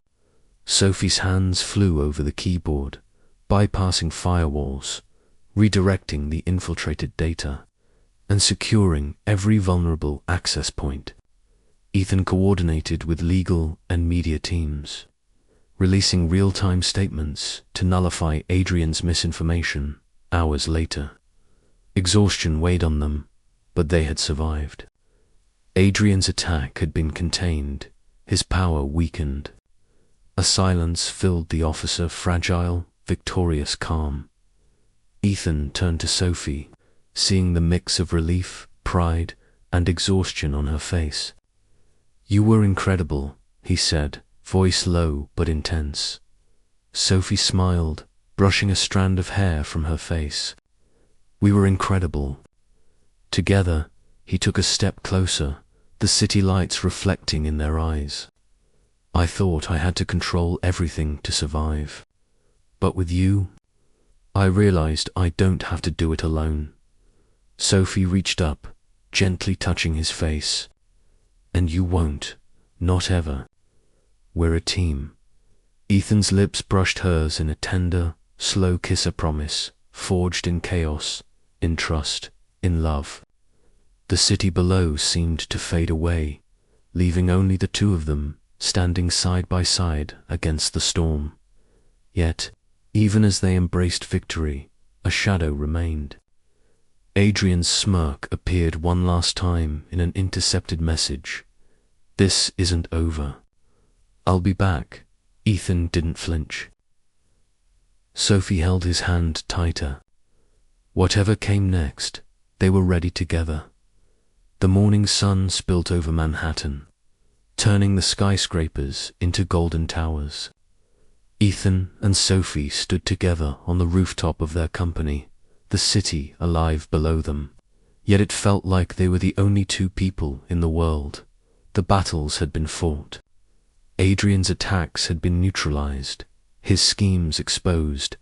Sophie's hands flew over the keyboard, bypassing firewalls, redirecting the infiltrated data, and securing every vulnerable access point. Ethan coordinated with legal and media teams, releasing real-time statements to nullify Adrian's misinformation hours later. Exhaustion weighed on them, but they had survived. Adrian's attack had been contained, his power weakened. A silence filled the officer's fragile, victorious calm. Ethan turned to Sophie, seeing the mix of relief, pride, and exhaustion on her face. "You were incredible," he said, voice low but intense. Sophie smiled, brushing a strand of hair from her face. "We were incredible." Together, he took a step closer, the city lights reflecting in their eyes. "I thought I had to control everything to survive. But with you, I realized I don't have to do it alone." Sophie reached up, gently touching his face. "And you won't, not ever. We're a team." Ethan's lips brushed hers in a tender, slow kiss, a promise, forged in chaos, in trust, in love. The city below seemed to fade away, leaving only the two of them, standing side by side against the storm. Yet, even as they embraced victory, a shadow remained. Adrian's smirk appeared one last time in an intercepted message. "This isn't over. I'll be back." Ethan didn't flinch. Sophie held his hand tighter. Whatever came next, they were ready together. The morning sun spilt over Manhattan, turning the skyscrapers into golden towers. Ethan and Sophie stood together on the rooftop of their company, the city alive below them. Yet it felt like they were the only two people in the world. The battles had been fought. Adrian's attacks had been neutralized, his schemes exposed,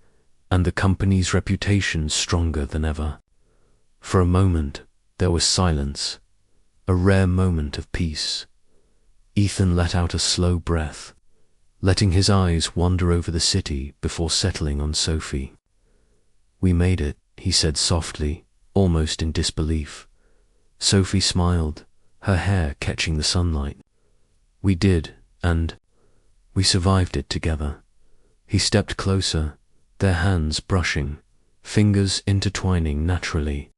and the company's reputation stronger than ever. For a moment, there was silence, a rare moment of peace. Ethan let out a slow breath, letting his eyes wander over the city before settling on Sophie. "We made it," he said softly, almost in disbelief. Sophie smiled, her hair catching the sunlight. "We did, and we survived it together." He stepped closer, their hands brushing, fingers intertwining naturally.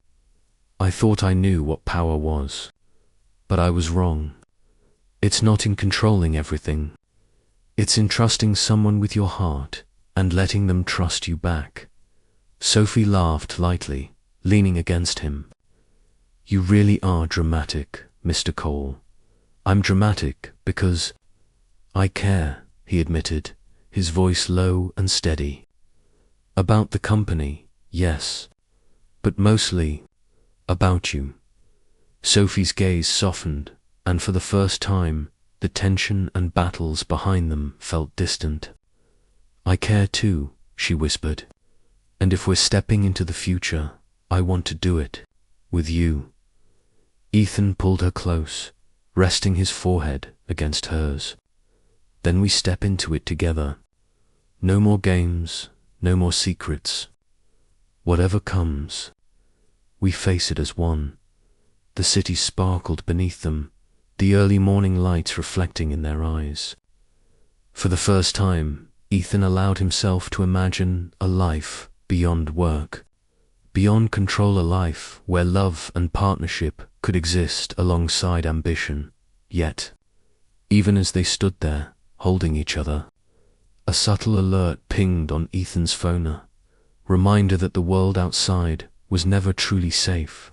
"I thought I knew what power was, but I was wrong. It's not in controlling everything. It's in trusting someone with your heart and letting them trust you back." Sophie laughed lightly, leaning against him. "You really are dramatic, Mr. Cole." "I'm dramatic because I care," he admitted, his voice low and steady. About the company, yes, but mostly about you. Sophie's gaze softened, and for the first time, the tension and battles behind them felt distant. I care too, she whispered. And if we're stepping into the future, I want to do it with you. Ethan pulled her close, resting his forehead against hers. Then we step into it together. No more games, no more secrets. Whatever comes, we face it as one. The city sparkled beneath them, the early morning lights reflecting in their eyes. For the first time, Ethan allowed himself to imagine a life beyond work, beyond control, a life where love and partnership could exist alongside ambition. Yet, even as they stood there, holding each other, a subtle alert pinged on Ethan's phone, reminder that the world outside was never truly safe,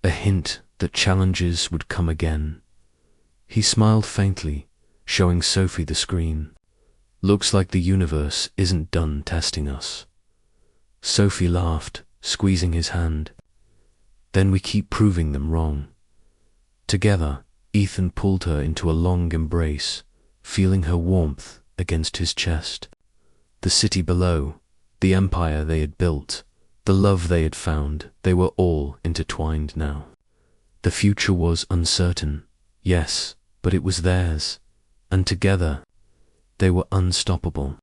a hint that challenges would come again. He smiled faintly, showing Sophie the screen. Looks like the universe isn't done testing us. Sophie laughed, squeezing his hand. Then we keep proving them wrong. Together, Ethan pulled her into a long embrace, feeling her warmth against his chest. The city below, the empire they had built, the love they had found, they were all intertwined now. The future was uncertain, yes, but it was theirs, and together they were unstoppable.